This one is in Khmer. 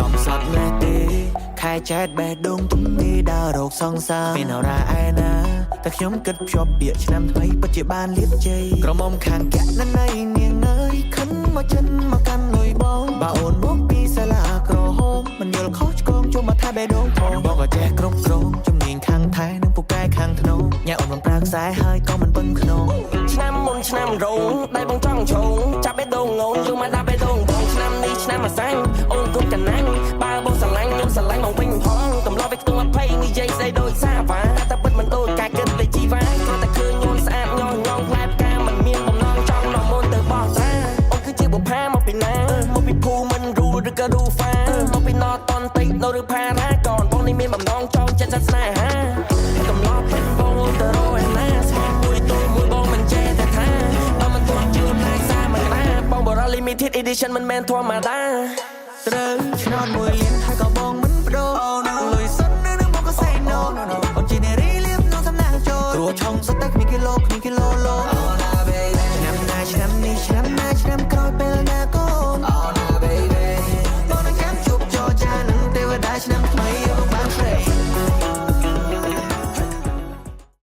កំសត់ណាស់ទេខែចែកបេះដូងទំនេរដើររកសង្សារមានអរ៉ាឯណាតែខ្ញុំគិតភ្ជាប់ពាក្យឆ្នាំថ្មីពិតជាបានលៀបជ័យក្រមុំខាងកៈណណៃនាងអើយខិនមកចិនមកកាន់លុយបងបើអូនមកពីសាលាក្រហមមិនយល់ខុសឆ្គងជុំមកថាបេះដូងផងបងក៏ចេះគ្រប់គ្រងជំនាញខាងថែនិងពូកែខាងធ្នូញ៉ាអូនមិនប្រើខ្សែហើយក៏មិនពឹងខ្នងឆ្នាំមុនឆ្នាំរងដៃបងចង់ឈងចាប់បេះដូងងងយូរមកដាក់បេះដូងបងឆ្នាំនេះឆ្នាំមួយសាំងអូនគប់កណាំងបើបងស្រឡាញ់ខ្ញុំស្រឡាញ់មកវិញផងកំឡោះវាខ្ទង់20និយាយស្ដីដូចសាវ៉ាតែពិតមិនដូចការគិតលេជីវ៉ាគ្រាន់តែឃើញញូនស្អាតញ៉ងញ៉ងផ្លែផ្កាមិនមានបំណងចង់នាំមុនទៅបោះត្រាអូនគឺជាបុប្ផាមកពីណាមកពីភូមិនរូឬក៏រូហ្វាមកពីណតតន្តិចនៅឬផារ៉ាកូនបងនេះមានបំណងចង់ចិត្តស្នេហាកំឡោះពេញបងទៅរកឯណាស្មោះមួយទូមួយបងមិនចេះតែថាបើមិនទាន់ជឿតែសាមិនណាបងបរ limited edition មិនមែនធម្មតាត្រូវឆ្នោត1លានហើយក៏បងមិនបដូរលុយសិននៅមកក៏ say no អូនជានារីលៀបក្នុងសំណាងចូលព្រោះឆុងសតែគ្មានគីឡូឡូឆ្នាំណាឆ្នាំនេះឆ្នាំណាឆ្នាំក្រោយពេលណាកូនបងនឹងចាំជួបចរចានឹងទេវតាឆ្នាំថ្មី